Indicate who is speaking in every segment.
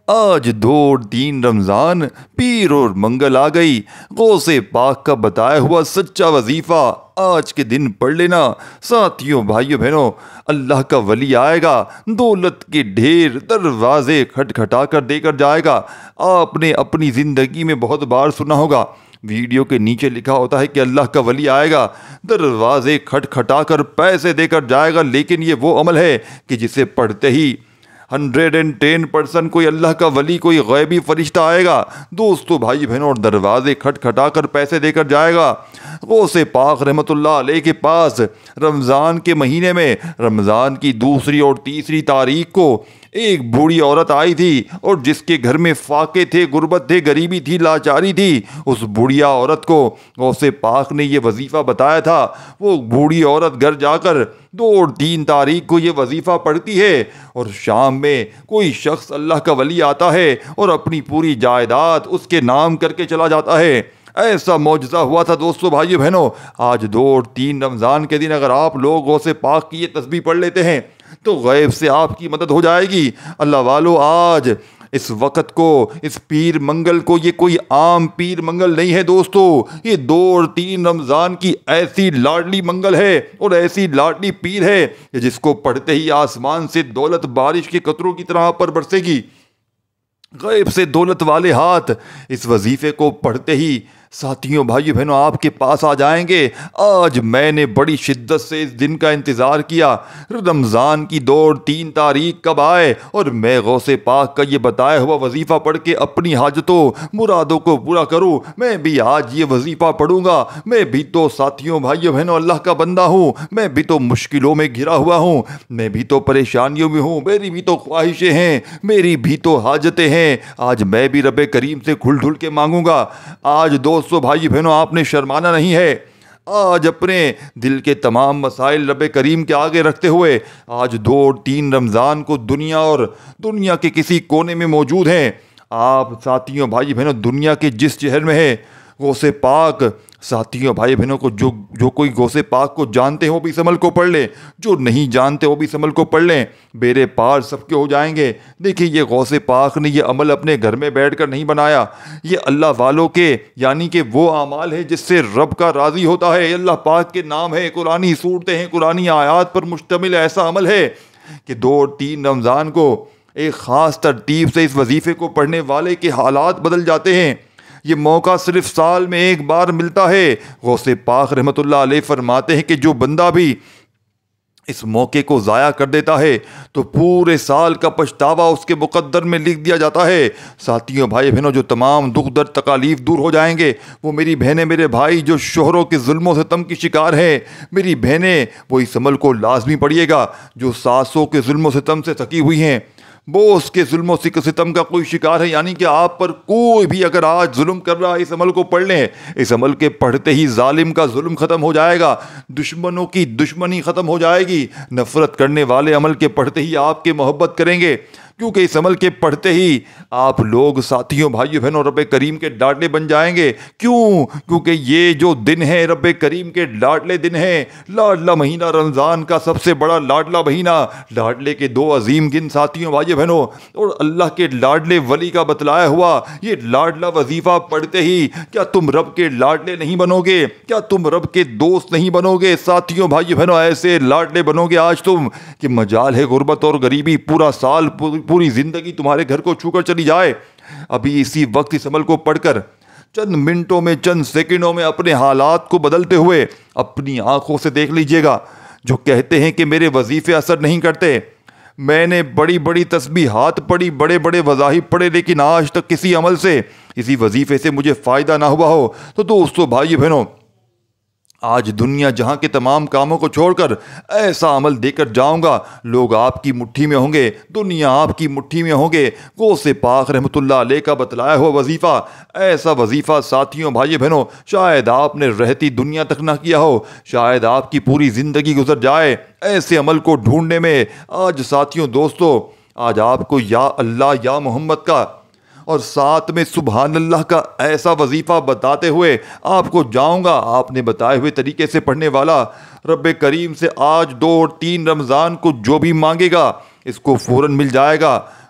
Speaker 1: آج 2 اور 3 رمضان پیر اور منگل آ گئی۔ غوث پاک کا بتایا ہوا سچا وظیفہ آج کے دن پڑھ لینا۔ ساتھیوں، بھائیوں، بہنوں، اللہ کا ولی آئے گا، دولت کے ڈھیر دروازے کھٹکھٹا کر دے کر جائے گا۔ آپ نے اپنی زندگی میں بہت بار سنا ہوگا، ویڈیو کے نیچے لکھا ہوتا ہے کہ اللہ کا ولی آئے گا، دروازے کھٹکھٹا کر پیسے دے کر جائے گا، لیکن یہ وہ عمل ہے کہ جسے پڑھتے ہی 110% کوئی اللہ کا ولی، کوئی غیبی فرشتہ آئے گا، دوستو، بھائی بہنوں، اور دروازے کھٹکھٹا کر پیسے دے کر جائے گا۔ غوث پاک رحمۃ اللہ علیہ کے پاس رمضان کے مہینے میں رمضان کی 2 اور 3 تاریخ کو ایک بوڑھی عورت آئی تھی، اور جس کے گھر میں فاقے تھے، غربت تھے، غریبی تھی، لاچاری تھی، اس بوڑھیا عورت کو غوث پاک نے یہ وظیفہ بتایا تھا۔ وہ بوڑھی عورت گھر جا کر 2 اور 3 تاریخ کو یہ وظیفہ پڑھتی ہے، اور شام میں کوئی شخص اللہ کا ولی آتا ہے اور اپنی پوری جائیداد اس کے نام کر کے چلا جاتا ہے۔ ایسا معجزہ ہوا تھا دوستو، بھائیو، بہنوں۔ آج 2 اور 3 رمضان کے دن اگر آپ لوگ غوث پاک کی یہ تسبیح پڑھ لیتے ہیں تو غیب سے آپ کی مدد ہو جائے گی۔ اللہ والو، آج اس وقت کو، اس پیر منگل کو، یہ کوئی عام پیر منگل نہیں ہے دوستو، یہ 2 اور 3 رمضان کی ایسی لاڈلی منگل ہے اور ایسی لاڈلی پیر ہے کہ جس کو پڑھتے ہی آسمان سے دولت بارش کے قطروں کی طرح پر برسے گی۔ غیب سے دولت والے ہاتھ اس وظیفے کو پڑھتے ہی ساتھیوں، بھائیو، بہنوں، آپ کے پاس آ جائیں گے۔ آج میں نے بڑی شدت سے اس دن کا انتظار کیا، رمضان کی 2 اور 3 تاریخ کب آئے اور میں غوث پاک کا یہ بتایا ہوا وظیفہ پڑھ کے اپنی حاجتوں مرادوں کو پورا کروں۔ میں بھی آج یہ وظیفہ پڑھوں گا۔ میں بھی تو ساتھیوں، بھائیو، بہنوں، اللہ کا بندہ ہوں، میں بھی تو مشکلوں میں گھرا ہوا ہوں، میں بھی تو پریشانیوں میں ہوں، میری بھی تو خواہشیں ہیں، میری بھی تو حاجتیں ہیں۔ آج میں بھی رب کریم سے کھل ڈھل کے مانگوں گا۔ آج دوستو، بھائی بہنوں، آپ نے شرمانا نہیں ہے۔ آج اپنے دل کے تمام مسائل رب کریم کے آگے رکھتے ہوئے آج 2 اور 3 رمضان کو دنیا اور دنیا کے کسی کونے میں موجود ہیں۔ آپ ساتھیوں، بھائی بہنوں، دنیا کے جس شہر میں ہے، غوث پاک، ساتھیوں، بھائی بہنوں کو جو کوئی غوث پاک کو جانتے ہیں وہ بھی اس عمل کو پڑھ لیں، جو نہیں جانتے وہ بھی اس عمل کو پڑھ لیں، بیڑے پار سب کے ہو جائیں گے۔ دیکھیے، یہ غوث پاک نے یہ عمل اپنے گھر میں بیٹھ کر نہیں بنایا، یہ اللہ والوں کے، یعنی کہ وہ اعمال ہے جس سے رب کا راضی ہوتا ہے۔ اللہ پاک کے نام ہے، قرآنی صورتیں ہیں، قرآنی آیات پر مشتمل ایسا عمل ہے کہ 2 اور 3 رمضان کو ایک خاص ترتیب سے اس وظیفے کو پڑھنے والے کے حالات بدل جاتے ہیں۔ یہ موقع صرف سال میں ایک بار ملتا ہے۔ غوث پاک رحمۃ اللہ علیہ فرماتے ہیں کہ جو بندہ بھی اس موقع کو ضائع کر دیتا ہے تو پورے سال کا پچھتاوا اس کے مقدر میں لکھ دیا جاتا ہے۔ ساتھیوں، بھائی بہنوں، جو تمام دکھ درد تکالیف دور ہو جائیں گے، وہ میری بہنیں، میرے بھائی جو شوہروں کے ظلم و ستم کی شکار ہیں، میری بہنیں، وہ اس عمل کو لازمی پڑھیے گا۔ جو ساسوں کے ظلم و ستم سے تھکی ہوئی ہیں، بوس کے ظلم و ستم کا کوئی شکار ہے، یعنی کہ آپ پر کوئی بھی اگر آج ظلم کر رہا ہے، اس عمل کو پڑھ لیں۔ اس عمل کے پڑھتے ہی ظالم کا ظلم ختم ہو جائے گا، دشمنوں کی دشمنی ختم ہو جائے گی، نفرت کرنے والے عمل کے پڑھتے ہی آپ کے محبت کریں گے، کیونکہ اس عمل کے پڑھتے ہی آپ لوگ، ساتھیوں، بھائیوں، بہنوں، رب کریم کے لاڈلے بن جائیں گے۔ کیوں؟ کیونکہ یہ جو دن ہے رب کریم کے لاڈلے دن ہیں۔ لاڈلا مہینہ رمضان کا سب سے بڑا لاڈلا مہینہ، لاڈلے کے 2 عظیم دن، ساتھیوں، بھائیوں، بہنوں، اور اللہ کے لاڈلے ولی کا بتلایا ہوا یہ لاڈلا وظیفہ پڑھتے ہی کیا تم رب کے لاڈلے نہیں بنو گے؟ کیا تم رب کے دوست نہیں بنو گے؟ ساتھیوں، بھائیوں، بہنوں، ایسے لاڈلے بنو گے آج تم کہ مجال ہے غربت اور غریبی پورا سال، پوری زندگی تمہارے گھر کو چھو کر چلی جائے۔ ابھی اسی وقت اس عمل کو پڑھ کر چند منٹوں میں، چند سیکنڈوں میں اپنے حالات کو بدلتے ہوئے اپنی آنکھوں سے دیکھ لیجئے گا۔ جو کہتے ہیں کہ میرے وظیفے اثر نہیں کرتے، میں نے بڑی بڑی تسبیحات پڑھی، بڑے بڑے وظائف پڑھے، لیکن آج تک کسی عمل سے، کسی وظیفے سے مجھے فائدہ نہ ہوا ہو، تو دوستو، بھائی بہنوں، آج دنیا جہاں کے تمام کاموں کو چھوڑ کر ایسا عمل دے کر جاؤں گا، لوگ آپ کی مٹھی میں ہوں گے، دنیا آپ کی مٹھی میں ہوں گے۔ غوث پاک رحمۃ اللہ علیہ کا بتلایا ہوا وظیفہ، ایسا وظیفہ ساتھیوں، بھائی بہنوں، شاید آپ نے رہتی دنیا تک نہ کیا ہو، شاید آپ کی پوری زندگی گزر جائے ایسے عمل کو ڈھونڈنے میں۔ آج ساتھیوں، دوستو، آج آپ کو یا اللہ یا محمد کا اور ساتھ میں سبحان اللہ کا ایسا وظیفہ بتاتے ہوئے آپ کو جاؤں گا، آپ نے بتائے ہوئے طریقے سے پڑھنے والا رب کریم سے آج 2 اور 3 رمضان کو جو بھی مانگے گا اس کو فوراً مل جائے گا۔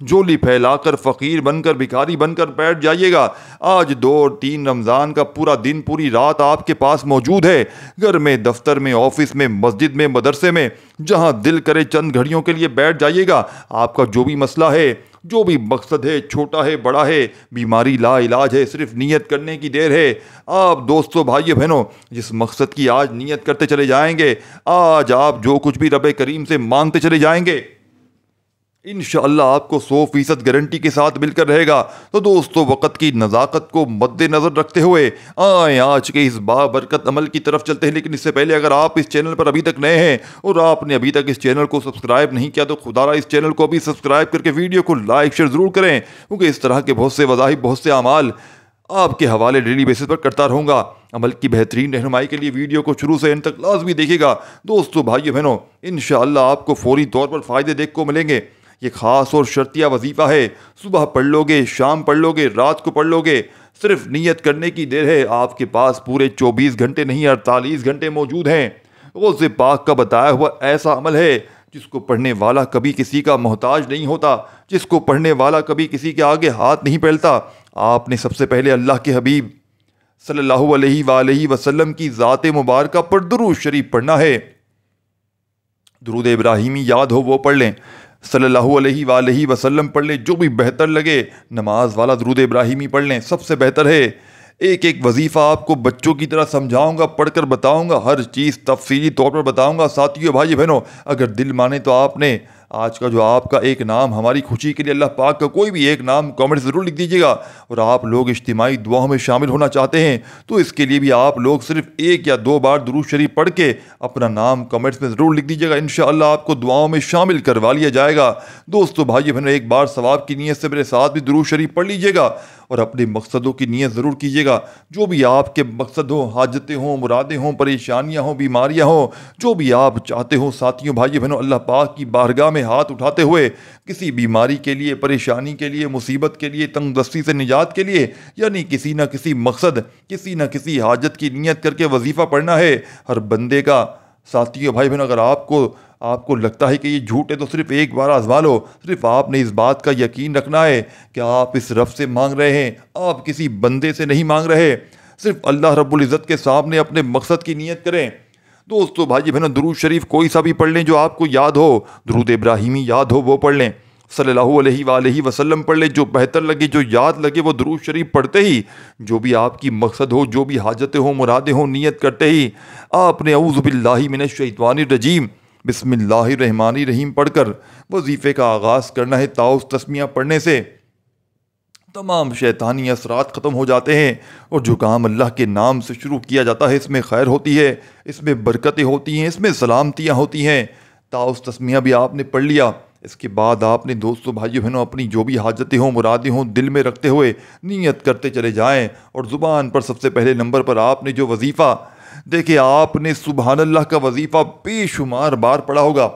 Speaker 1: جھولی پھیلا کر فقیر بن کر بھکاری بن کر بیٹھ جائیے گا۔ آج 2 اور 3 رمضان کا پورا دن پوری رات آپ کے پاس موجود ہے، گھر میں، دفتر میں، آفس میں، مسجد میں، مدرسے میں، جہاں دل کرے چند گھڑیوں کے لیے بیٹھ جائیے گا۔ آپ کا جو بھی مسئلہ ہے، جو بھی مقصد ہے، چھوٹا ہے بڑا ہے، بیماری لا علاج ہے، صرف نیت کرنے کی دیر ہے۔ آپ دوستوں بھائیو بہنوں جس مقصد کی آج نیت کرتے چلے جائیں گے، آج آپ جو کچھ بھی رب کریم سے مانگتے چلے جائیں گے، انشاءاللہ آپ کو 100% گارنٹی کے ساتھ مل کر رہے گا۔ تو دوستو وقت کی نزاکت کو مد نظر رکھتے ہوئے آئیں آج کے اس بابرکت عمل کی طرف چلتے ہیں۔ لیکن اس سے پہلے اگر آپ اس چینل پر ابھی تک نئے ہیں اور آپ نے ابھی تک اس چینل کو سبسکرائب نہیں کیا تو خدا را اس چینل کو بھی سبسکرائب کر کے ویڈیو کو لائک شیئر ضرور کریں، کیونکہ اس طرح کے بہت سے وظائف، بہت سے اعمال آپ کے حوالے ڈیلی بیسس پر کرتا رہوں گا۔ عمل کی بہترین رہنمائی کے لیے ویڈیو کو شروع سے اینڈ تک لازمی دیکھیے گا۔ دوستو بھائیو بہنوں انشاءاللہ آپ کو فوری طور پر فائدے دیکھ کو ملیں گے۔ یہ خاص اور شرطیہ وظیفہ ہے، صبح پڑھ لو گے، شام پڑھ لو گے، رات کو پڑھ لو گے، صرف نیت کرنے کی دیر ہے۔ آپ کے پاس پورے 24 گھنٹے نہیں 48 گھنٹے موجود ہیں۔ غوث پاک کا بتایا ہوا ایسا عمل ہے جس کو پڑھنے والا کبھی کسی کا محتاج نہیں ہوتا، جس کو پڑھنے والا کبھی کسی کے آگے ہاتھ نہیں پھیلتا۔ آپ نے سب سے پہلے اللہ کے حبیب صلی اللہ علیہ وآلہ وسلم کی ذات مبارکہ پر درود شریف پڑھنا ہے۔ درود ابراہیمی یاد ہو وہ پڑھ لیں، صلی اللہ علیہ وآلہ وسلم پڑھ لیں، جو بھی بہتر لگے۔ نماز والا درود ابراہیمی پڑھ لیں، سب سے بہتر ہے۔ ایک ایک وظیفہ آپ کو بچوں کی طرح سمجھاؤں گا، پڑھ کر بتاؤں گا، ہر چیز تفصیلی طور پر بتاؤں گا۔ ساتھیو بھائی بہنوں اگر دل مانے تو آپ نے آج کا جو آپ کا ایک نام ہماری خوشی کے لیے اللہ پاک کا کوئی بھی ایک نام کامنٹ ضرور لکھ دیجیے گا۔ اور آپ لوگ اجتماعی دعاؤں میں شامل ہونا چاہتے ہیں تو اس کے لیے بھی آپ لوگ صرف 1 یا 2 بار درود شریف پڑھ کے اپنا نام کمنٹس میں ضرور لکھ دیجیے گا، انشاءاللہ آپ کو دعاؤں میں شامل کروا لیا جائے گا۔ دوستو بھائیو بہنوں ایک بار ثواب کی نیت سے میرے ساتھ بھی درود شریف پڑھ لیجیے گا اور اپنے مقصدوں کی نیت ضرور کیجیے گا۔ جو بھی آپ کے مقصد ہوں، حاجتیں ہوں، مرادیں ہوں، پریشانیاں ہوں، بیماریاں ہوں، جو بھی آپ چاہتے ہوں ساتھیوں بھائیو بہنوں اللہ پاک کی بارگاہ میں ہاتھ اٹھاتے ہوئے کسی بیماری کے لیے، پریشانی کے لیے، مصیبت کے لیے، تنگ دستی سے نجات کے لیے، یعنی کسی نہ کسی مقصد، کسی نہ کسی حاجت کی نیت کر کے وظیفہ پڑھنا ہے ہر بندے کا۔ ساتھیوں بھائی بہنوں اگر آپ کو لگتا ہے کہ یہ جھوٹ ہے تو صرف ایک بار آزما لو۔ صرف آپ نے اس بات کا یقین رکھنا ہے کہ آپ اس رب سے مانگ رہے ہیں، آپ کسی بندے سے نہیں مانگ رہے، صرف اللہ رب العزت کے سامنے اپنے مقصد کی نیت کریں۔ دوستو بھائی بہنوں درود شریف کوئی سا بھی پڑھ لیں جو آپ کو یاد ہو، درود ابراہیمی یاد ہو وہ پڑھ لیں، صلی اللہ علیہ وآلہ وسلم پڑھ لیں، جو بہتر لگے، جو یاد لگے وہ درود شریف پڑھتے ہی جو بھی آپ کی مقصد ہو، جو بھی حاجتیں ہوں، مرادیں ہوں، نیت کرتے ہی آپ نے اعوذ باللہ من الشیطان الرجیم بسم اللہ الرحمن الرحیم پڑھ کر وظیفے کا آغاز کرنا ہے۔ تعوذ تسمیہ پڑھنے سے تمام شیطانی اثرات ختم ہو جاتے ہیں اور جو کام اللہ کے نام سے شروع کیا جاتا ہے اس میں خیر ہوتی ہے، اس میں برکتیں ہوتی ہیں، اس میں سلامتیاں ہوتی ہیں۔ تعوذ تسمیہ بھی آپ نے پڑھ لیا، اس کے بعد آپ نے دوستو بھائیو بہنوں اپنی جو بھی حاجتیں ہوں، مرادیں ہوں دل میں رکھتے ہوئے نیت کرتے چلے جائیں۔ اور زبان پر سب سے پہلے نمبر پر آپ نے جو وظیفہ دیکھیں، آپ نے سبحان اللہ کا وظیفہ بے شمار بار پڑھا ہوگا،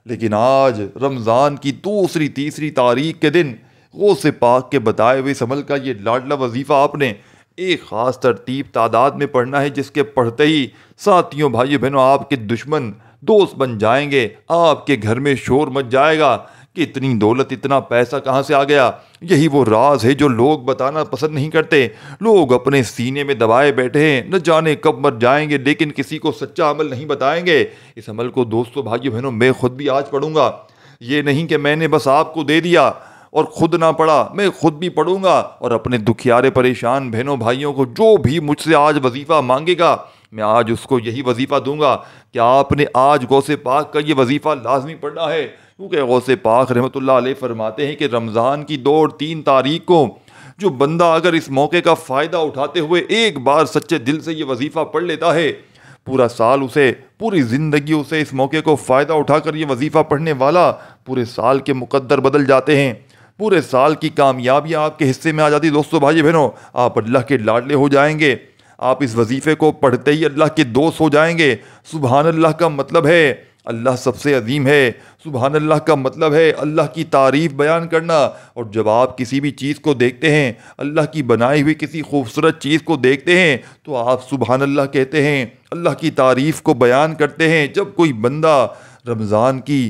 Speaker 1: لیکن آج رمضان کی دوسری تیسری تاریخ کے دن غوث پاک کے بتائے ہوئے اس عمل کا یہ لاڈلا وظیفہ آپ نے ایک خاص ترتیب تعداد میں پڑھنا ہے، جس کے پڑھتے ہی ساتھیوں بھائیو بہنوں آپ کے دشمن دوست بن جائیں گے، آپ کے گھر میں شور مچ جائے گا کہ اتنی دولت، اتنا پیسہ کہاں سے آ گیا۔ یہی وہ راز ہے جو لوگ بتانا پسند نہیں کرتے، لوگ اپنے سینے میں دبائے بیٹھے ہیں، نہ جانے کب مر جائیں گے لیکن کسی کو سچا عمل نہیں بتائیں گے۔ اس عمل کو دوستو بھائیو بہنوں میں خود بھی آج پڑھوں گا، یہ نہیں کہ میں نے بس آپ کو دے دیا اور خود نہ پڑھا، میں خود بھی پڑھوں گا اور اپنے دکھیارے پریشان بہنوں بھائیوں کو جو بھی مجھ سے آج وظیفہ مانگے گا میں آج اس کو یہی وظیفہ دوں گا کہ آپ نے آج غوث پاک کا یہ وظیفہ لازمی پڑھنا ہے، کیونکہ غوث پاک رحمۃ اللہ علیہ فرماتے ہیں کہ رمضان کی 2 اور 3 تاریخ کو جو بندہ اگر اس موقع کا فائدہ اٹھاتے ہوئے ایک بار سچے دل سے یہ وظیفہ پڑھ لیتا ہے، پورا سال اسے، پوری زندگی اسے اس موقع کو فائدہ اٹھا کر یہ وظیفہ پڑھنے والا پورے سال کے مقدر بدل جاتے ہیں، پورے سال کی کامیابیاں آپ کے حصے میں آ جاتی۔ دوستو بھائی بہنوں آپ اللہ کے لاڈلے ہو جائیں گے، آپ اس وظیفے کو پڑھتے ہی اللہ کے دوست ہو جائیں گے۔ سبحان اللہ کا مطلب ہے اللہ سب سے عظیم ہے، سبحان اللہ کا مطلب ہے اللہ کی تعریف بیان کرنا۔ اور جب آپ کسی بھی چیز کو دیکھتے ہیں، اللہ کی بنائی ہوئی کسی خوبصورت چیز کو دیکھتے ہیں تو آپ سبحان اللہ کہتے ہیں، اللہ کی تعریف کو بیان کرتے ہیں۔ جب کوئی بندہ رمضان کی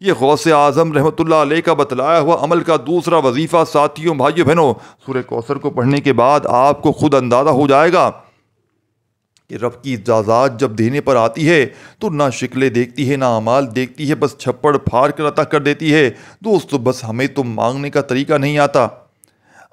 Speaker 1: یہ غوث اعظم رحمۃ اللہ علیہ کا بتلایا ہوا عمل کا دوسرا وظیفہ ساتھیوں بھائیوں بہنوں، سورہ کوثر کو پڑھنے کے بعد آپ کو خود اندازہ ہو جائے گا کہ رب کی اجازات جب دینے پر آتی ہے تو نہ شکلیں دیکھتی ہے نہ اعمال دیکھتی ہے، بس چھپڑ پھاڑ کر عطا کر دیتی ہے۔ دوستو بس ہمیں تو مانگنے کا طریقہ نہیں آتا۔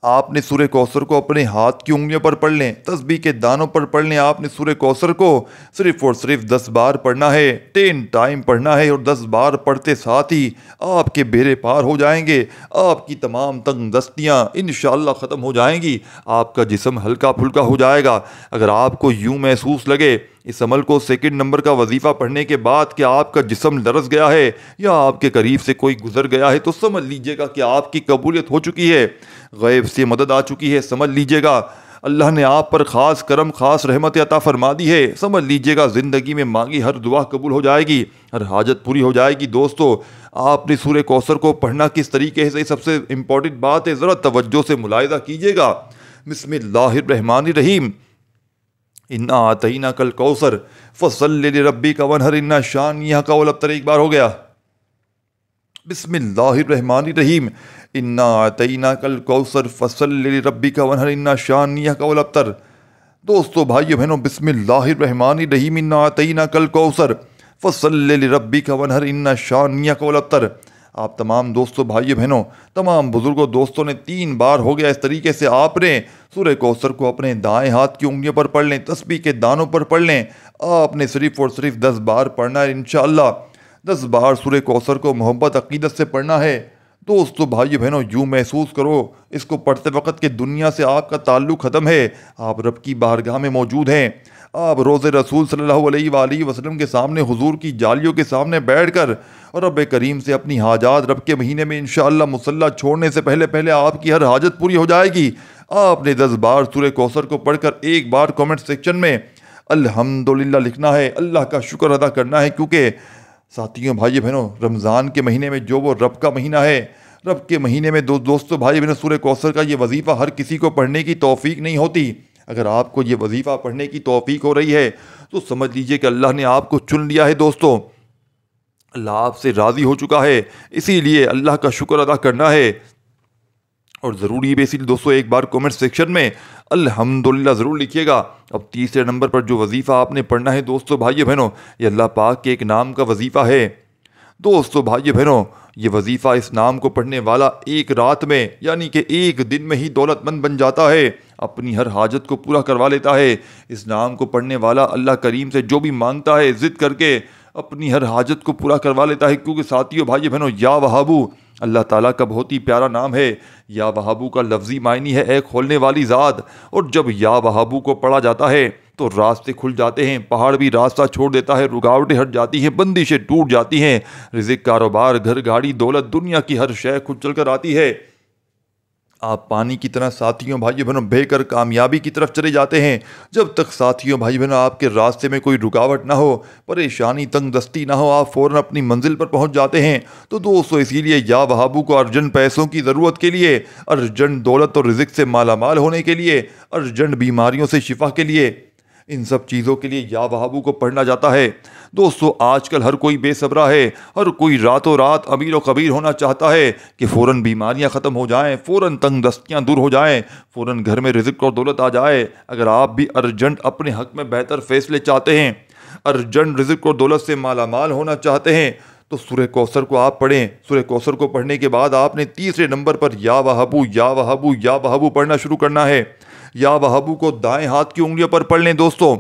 Speaker 1: آپ نے سورہ کوثر کو اپنے ہاتھ کی انگلیوں پر پڑھ لیں، تسبیح کے دانوں پر پڑھ لیں۔ آپ نے سورہ کوثر کو صرف اور صرف 10 بار پڑھنا ہے، 10 ٹائم پڑھنا ہے، اور 10 بار پڑھتے ساتھ ہی آپ کے بیڑے پار ہو جائیں گے، آپ کی تمام تنگ دستیاں انشاءاللہ ختم ہو جائیں گی، آپ کا جسم ہلکا پھلکا ہو جائے گا۔ اگر آپ کو یوں محسوس لگے اس عمل کو سیکنڈ نمبر کا وظیفہ پڑھنے کے بعد کہ آپ کا جسم لرز گیا ہے یا آپ کے قریب سے کوئی گزر گیا ہے، تو سمجھ لیجئے گا کہ آپ کی قبولیت ہو چکی ہے، غیب سے مدد آ چکی ہے۔ سمجھ لیجئے گا اللہ نے آپ پر خاص کرم، خاص رحمت عطا فرما دی ہے۔ سمجھ لیجئے گا زندگی میں مانگی ہر دعا قبول ہو جائے گی، ہر حاجت پوری ہو جائے گی۔ دوستو آپ نے سورہ کوثر کو پڑھنا کس طریقے سے، سب سے امپورٹنٹ بات ہے، ذرا توجہ سے ملاحظہ کیجئے گا۔ بسم اللہ الرحمن الرحیم، انا اعطیناک الکوثر فصلی لربک وانحر، ان شانئک هو الابتر۔ ایک بار ہو گیا، بسم اللہ الرحمن الرحیم، انا اعطیناک الکوثر فصلی لربک وانحر، ان شانئک هو الابتر۔ دوستو بھائیو بہنوں، بسم اللہ الرحمن الرحیم، انا اعطیناک الکوثر فصلی لربک وانحر، ان شانئک هو الابتر۔ آپ تمام دوستوں بھائیو بہنوں، تمام بزرگوں دوستوں نے 3 بار ہو گیا اس طریقے سے آپ نے سورہ کوثر کو اپنے دائیں ہاتھ کی انگلیوں پر پڑھ لیں، تسبیح کے دانوں پر پڑھ لیں۔ آپ نے صرف اور صرف 10 بار پڑھنا ہے انشاءاللہ، 10 بار سورہ کوثر کو محبت عقیدت سے پڑھنا ہے۔ دوستو بھائیو بہنوں، یوں محسوس کرو اس کو پڑھتے وقت کہ دنیا سے آپ کا تعلق ختم ہے، آپ رب کی بارگاہ میں موجود ہیں، آپ روض رسول صلی اللہ علیہ وآلہ وسلم کے سامنے، حضور کی جالیوں کے سامنے بیٹھ کر اور رب کریم سے اپنی حاجات رب کے مہینے میں انشاءاللہ مصلی چھوڑنے سے پہلے آپ کی ہر حاجت پوری ہو جائے گی۔ آپ نے 10 بار سورہ کوثر کو پڑھ کر ایک بار کامنٹ سیکشن میں الحمدللہ لکھنا ہے، اللہ کا شکر ادا کرنا ہے، کیونکہ ساتھیوں بھائی بہنوں، رمضان کے مہینے میں جو وہ رب کا مہینہ ہے، رب کے مہینے میں دوستوں بھائی بہنوں، سورہ کوثر کا یہ وظیفہ ہر کسی کو پڑھنے کی توفیق نہیں ہوتی۔ اگر آپ کو یہ وظیفہ پڑھنے کی توفیق ہو رہی ہے تو سمجھ لیجئے کہ اللہ نے آپ کو چن لیا ہے۔ دوستوں اللہ آپ سے راضی ہو چکا ہے، اسی لیے اللہ کا شکر ادا کرنا ہے، اور ضروری ہے، اسی لیے دوستوں ایک بار کامنٹ سیکشن میں الحمدللہ ضرور لکھیے گا۔ اب تیسرے نمبر پر جو وظیفہ آپ نے پڑھنا ہے دوستوں بھائیو بہنوں، یہ اللہ پاک کے ایک نام کا وظیفہ ہے۔ دوستوں بھائیو بہنوں، یہ وظیفہ اس نام کو پڑھنے والا ایک رات میں یعنی کہ ایک دن میں ہی دولت مند بن جاتا ہے، اپنی ہر حاجت کو پورا کروا لیتا ہے۔ اس نام کو پڑھنے والا اللہ کریم سے جو بھی مانگتا ہے ضد کر کے اپنی ہر حاجت کو پورا کروا لیتا ہے، کیونکہ ساتھیوں بھائی بہنوں، یا وہابو اللہ تعالیٰ کا بہت ہی پیارا نام ہے۔ یا وہابو کا لفظی معنی ہے اے کھولنے والی ذات، اور جب یا وہابو کو پڑھا جاتا ہے تو راستے کھل جاتے ہیں، پہاڑ بھی راستہ چھوڑ دیتا ہے، رکاوٹیں ہٹ جاتی ہیں، بندشیں ٹوٹ جاتی ہیں، رزق، کاروبار، گھر، گاڑی، دولت، دنیا کی ہر شے خود چل کر آتی ہے۔ آپ پانی کی طرح ساتھیوں بھائی بہنوں بہہ کر کامیابی کی طرف چلے جاتے ہیں۔ جب تک ساتھیوں بھائی بہنوں آپ کے راستے میں کوئی رکاوٹ نہ ہو، پریشانی، تنگ دستی نہ ہو، آپ فوراً اپنی منزل پر پہنچ جاتے ہیں۔ تو دوستو اسی لیے یا وہابو کو ارجنٹ پیسوں کی ضرورت کے لیے، ارجنٹ دولت اور رزق سے مالا مال ہونے کے لیے، ارجنٹ بیماریوں سے شفا کے لیے، ان سب چیزوں کے لیے یا وہابو کو پڑھنا جاتا ہے۔ دوستو آج کل ہر کوئی بے صبرا ہے، ہر کوئی راتوں رات امیر و کبیر ہونا چاہتا ہے کہ فوراً بیماریاں ختم ہو جائیں، فوراً تنگ دستیاں دور ہو جائیں، فوراً گھر میں رزق اور دولت آ جائے۔ اگر آپ بھی ارجنٹ اپنے حق میں بہتر فیصلے چاہتے ہیں، ارجنٹ رزق اور دولت سے مالا مال ہونا چاہتے ہیں، تو سورہ کوثر کو آپ پڑھیں۔ سورہ کوثر کو پڑھنے کے بعد آپ نے تیسرے نمبر پر یا وہابو یا وہابو یا وہابو پڑھنا شروع کرنا ہے۔ یا وہابو کو دائیں ہاتھ کی انگلیوں پر پڑھ لیں دوستوں۔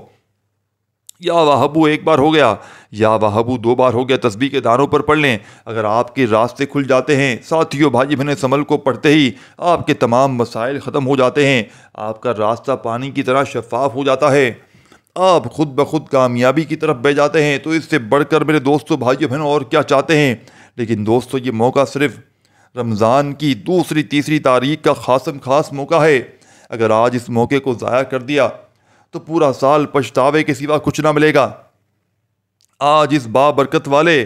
Speaker 1: یا وہابو ایک بار ہو گیا، یا وہابو 2 بار ہو گیا، تسبیح کے دانوں پر پڑھ لیں۔ اگر آپ کے راستے کھل جاتے ہیں ساتھیوں بھائی بہنیں، اس عمل کو پڑھتے ہی آپ کے تمام مسائل ختم ہو جاتے ہیں، آپ کا راستہ پانی کی طرح شفاف ہو جاتا ہے، آپ خود بخود کامیابی کی طرف بہ جاتے ہیں۔ تو اس سے بڑھ کر میرے دوستوں بھائیوں بہنوں اور کیا چاہتے ہیں؟ لیکن دوستوں یہ موقع صرف رمضان کی دوسری تیسری تاریخ کا خاص موقع ہے۔ اگر آج اس موقع کو ضائع کر دیا تو پورا سال پچھتاوے کے سوا کچھ نہ ملے گا۔ آج اس بابرکت والے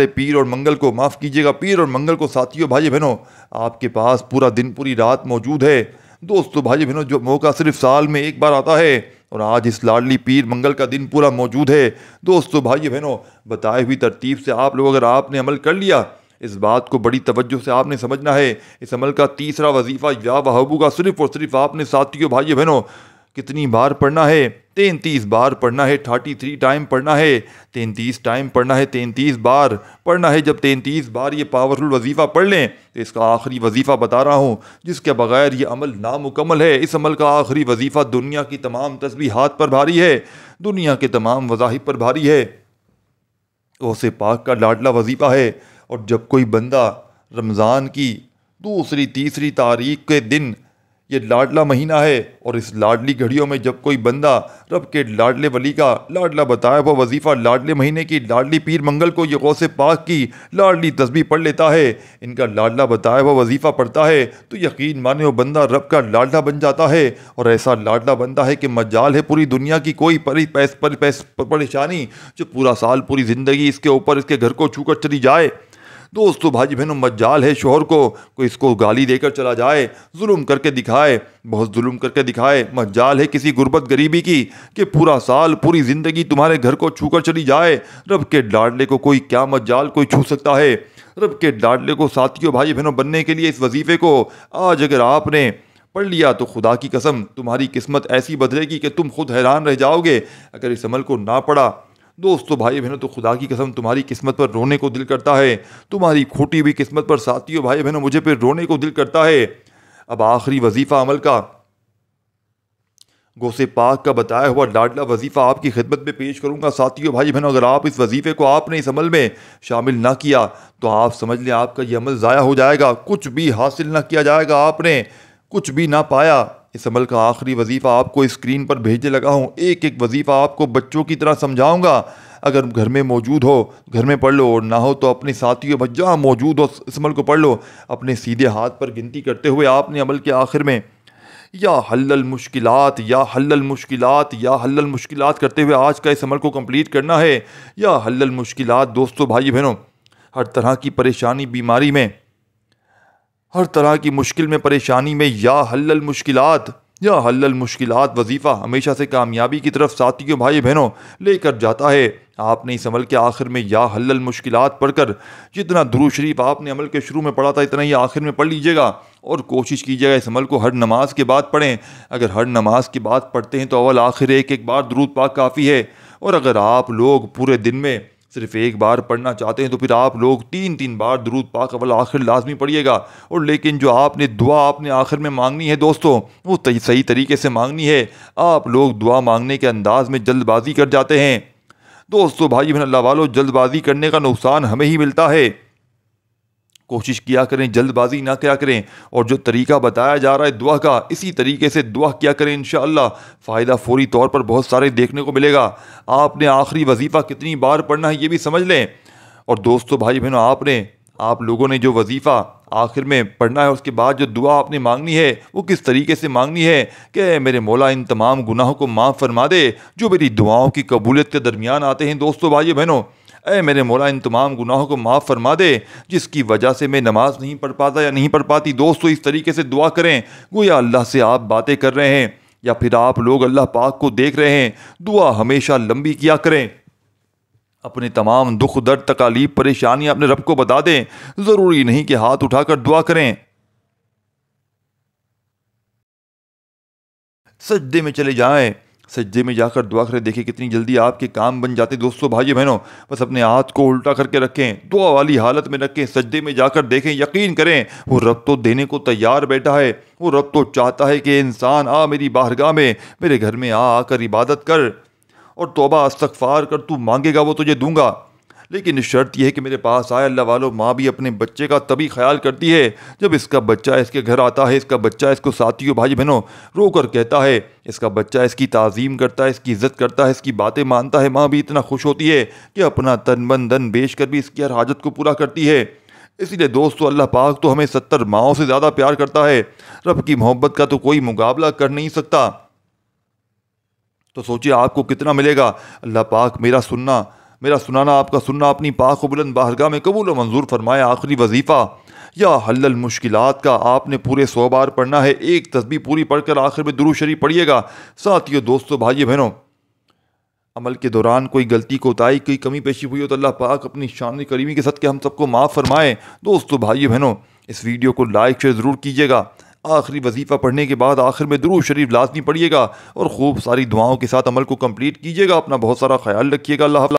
Speaker 1: پیر اور منگل کو، معاف کیجیے گا، پیر اور منگل کو ساتھیوں بھائی بہنوں آپ کے پاس پورا دن پوری رات موجود ہے۔ دوستو بھائی بہنوں جو موقع صرف سال میں ایک بار آتا ہے، اور آج اس لاڈلی پیر منگل کا دن پورا موجود ہے۔ دوستو بھائیو بہنوں، بتائے ہوئی ترتیب سے آپ لوگ اگر آپ نے عمل کر لیا، اس بات کو بڑی توجہ سے آپ نے سمجھنا ہے۔ اس عمل کا تیسرا وظیفہ یا وہبو کا صرف اور صرف آپ نے ساتھیوں بھائیو بہنوں کتنی بار پڑھنا ہے؟ 33 بار پڑھنا ہے، 33 ٹائم پڑھنا ہے، 33 ٹائم پڑھنا ہے، 33 بار پڑھنا ہے۔ جب 33 بار یہ پاورفل وظیفہ پڑھ لیں تو اس کا آخری وظیفہ بتا رہا ہوں جس کے بغیر یہ عمل نامکمل ہے۔ اس عمل کا آخری وظیفہ دنیا کی تمام تسبیحات پر بھاری ہے، دنیا کے تمام وظائف پر بھاری ہے، غوث پاک کا لاڈلا وظیفہ ہے۔ اور جب کوئی بندہ رمضان کی دوسری تیسری تاریخ کے دن، یہ لاڈلا مہینہ ہے، اور اس لاڈلی گھڑیوں میں جب کوئی بندہ رب کے لاڈلے ولی کا لاڈلا بتایا وہ وظیفہ لاڈلے مہینے کی لاڈلی پیر منگل کو یہ غوث پاک کی لاڈلی تسبیح پڑھ لیتا ہے، ان کا لاڈلا بتایا وہ وظیفہ پڑھتا ہے، تو یقین مانے وہ بندہ رب کا لاڈلا بن جاتا ہے، اور ایسا لاڈلا بنتا ہے کہ مجال ہے پوری دنیا کی کوئی پریشانی جو پورا سال پوری زندگی اس کے اوپر اس کے گھر کو چھو کر چلی جائے۔ دوستو بھائی بہنوں، مجال ہے شوہر کو کوئی اس کو گالی دے کر چلا جائے، ظلم کر کے دکھائے، بہت ظلم کر کے دکھائے، مجال ہے کسی غربت غریبی کی کہ پورا سال پوری زندگی تمہارے گھر کو چھو کر چلی جائے۔ رب کے لاڈلے کو کوئی کیا مجال کوئی چھو سکتا ہے؟ رب کے لاڈلے کو ساتھیوں بھائی بہنوں بننے کے لیے اس وظیفے کو آج اگر آپ نے پڑھ لیا تو خدا کی قسم تمہاری قسمت ایسی بدلے گی کہ تم خود حیران رہ جاؤ گے۔ اگر اس عمل کو نہ پڑھا دوستو بھائی بہنوں تو خدا کی قسم تمہاری قسمت پر رونے کو دل کرتا ہے، تمہاری کھوٹی ہوئی قسمت پر ساتھیوں بھائی بہنوں مجھے پھر رونے کو دل کرتا ہے۔ اب آخری وظیفہ عمل کا غوث پاک کا بتایا ہوا لاڈلا وظیفہ آپ کی خدمت میں پیش کروں گا۔ ساتھیوں بھائی بہنوں، اگر آپ اس وظیفے کو آپ نے اس عمل میں شامل نہ کیا تو آپ سمجھ لیں آپ کا یہ عمل ضائع ہو جائے گا، کچھ بھی حاصل نہ کیا جائے گا، آپ نے کچھ بھی نہ پایا۔ اس عمل کا آخری وظیفہ آپ کو اسکرین پر بھیجنے لگا ہوں، ایک ایک وظیفہ آپ کو بچوں کی طرح سمجھاؤں گا۔ اگر گھر میں موجود ہو گھر میں پڑھ لو، اور نہ ہو تو اپنے ساتھیوں جہاں موجود ہو اس عمل کو پڑھ لو، اپنے سیدھے ہاتھ پر گنتی کرتے ہوئے آپ نے عمل کے آخر میں یا حل المشکلات یا حل المشکلات یا حل المشکلات کرتے ہوئے آج کا اس عمل کو کمپلیٹ کرنا ہے۔ یا حل المشکلات دوستو بھائی بہنوں، ہر طرح کی پریشانی بیماری میں، ہر طرح کی مشکل میں پریشانی میں یا حل المشکلات یا حل المشکلات وظیفہ ہمیشہ سے کامیابی کی طرف ساتھیوں بھائی بہنوں لے کر جاتا ہے۔ آپ نے اس عمل کے آخر میں یا حل المشکلات پڑھ کر جتنا درود شریف آپ نے عمل کے شروع میں پڑھا تھا اتنا ہی آخر میں پڑھ لیجئے گا، اور کوشش کیجئے گا اس عمل کو ہر نماز کے بعد پڑھیں۔ اگر ہر نماز کے بعد پڑھتے ہیں تو اول آخر ایک ایک بار درود پاک کافی ہے، اور اگر آپ لوگ پورے دن میں صرف ایک بار پڑھنا چاہتے ہیں تو پھر آپ لوگ 3 بار درود پاک اول آخر لازمی پڑھیے گا۔ اور لیکن جو آپ نے دعا آپ نے آخر میں مانگنی ہے دوستو وہ صحیح طریقے سے مانگنی ہے۔ آپ لوگ دعا مانگنے کے انداز میں جلد بازی کر جاتے ہیں۔ دوستو بھائی بہن اللہ والو، جلد بازی کرنے کا نقصان ہمیں ہی ملتا ہے۔ کوشش کیا کریں جلد بازی نہ کیا کریں، اور جو طریقہ بتایا جا رہا ہے دعا کا اسی طریقے سے دعا کیا کریں، انشاءاللہ فائدہ فوری طور پر بہت سارے دیکھنے کو ملے گا۔ آپ نے آخری وظیفہ کتنی بار پڑھنا ہے یہ بھی سمجھ لیں۔ اور دوستو بھائی بہنوں، آپ لوگوں نے جو وظیفہ آخر میں پڑھنا ہے اس کے بعد جو دعا آپ نے مانگنی ہے وہ کس طریقے سے مانگنی ہے کہ اے میرے مولا ان تمام گناہوں کو معاف فرما دے جو میری دعاؤں کی قبولیت کے درمیان آتے ہیں۔ دوستو بھائی بہنوں، اے میرے مولا ان تمام گناہوں کو معاف فرما دے جس کی وجہ سے میں نماز نہیں پڑھ پاتا یا نہیں پڑھ پاتی۔ دوستو اس طریقے سے دعا کریں گویا اللہ سے آپ باتیں کر رہے ہیں یا پھر آپ لوگ اللہ پاک کو دیکھ رہے ہیں۔ دعا ہمیشہ لمبی کیا کریں، اپنے تمام دکھ درد تکالیف پریشانیاں اپنے رب کو بتا دیں، ضروری نہیں کہ ہاتھ اٹھا کر دعا کریں۔ سجدے میں چلے جائیں، سجدے میں جا کر دعا کریں، دیکھیں کتنی جلدی آپ کے کام بن جاتے۔ دوستو بھائی بہنوں، بس اپنے ہاتھ کو الٹا کر کے رکھیں، دعا والی حالت میں رکھیں، سجدے میں جا کر دیکھیں، یقین کریں وہ رب تو دینے کو تیار بیٹھا ہے، وہ رب تو چاہتا ہے کہ انسان آ میری بارگاہ میں، میرے گھر میں آ کر عبادت کر اور توبہ استغفار کر، تو مانگے گا وہ تجھے دوں گا۔ لیکن شرط یہ ہے کہ میرے پاس آئے۔ اللہ والو، ماں بھی اپنے بچے کا تبھی خیال کرتی ہے جب اس کا بچہ اس کے گھر آتا ہے، اس کا بچہ اس کو ساتھیوں بھائی بہنوں رو کر کہتا ہے، اس کا بچہ اس کی تعظیم کرتا ہے، اس کی عزت کرتا ہے، اس کی باتیں مانتا ہے، ماں بھی اتنا خوش ہوتی ہے کہ اپنا تن من دھن بیچ کر بھی اس کی ہر حاجت کو پورا کرتی ہے۔ اسی لیے دوستو اللہ پاک تو ہمیں 70 ماؤں سے زیادہ پیار کرتا ہے، رب کی محبت کا تو کوئی مقابلہ کر نہیں سکتا۔ تو سوچئے آپ کو کتنا ملے گا۔ اللہ پاک میرا سنانا آپ کا سننا اپنی پاک و بلند بارگاہ میں قبول و منظور فرمائے۔ آخری وظیفہ یا حل المشکلات کا آپ نے پورے 100 بار پڑھنا ہے. ایک تسبیح پوری پڑھ کر آخر میں درود شریف پڑھیے گا. ساتھیو، دوستو، بھائیو بہنوں، عمل کے دوران کوئی غلطی کوتاہی، کوئی کمی پیشی ہوئی ہو تو اللہ پاک اپنی شان کریمی کے صدقے ہم سب کو معاف فرمائے. دوستو، بھائیو بہنوں، اس ویڈیو کو لائک شیئر ضرور کیجیے گا. آخری وظیفہ پڑھنے کے بعد آخر میں درود شریف لازمی پڑھیے گا اور خوب ساری دعاؤں کے ساتھ عمل کو کمپلیٹ کیجیے گا. اپنا بہت سارا خیال رکھیے گا. اللہ حافظ.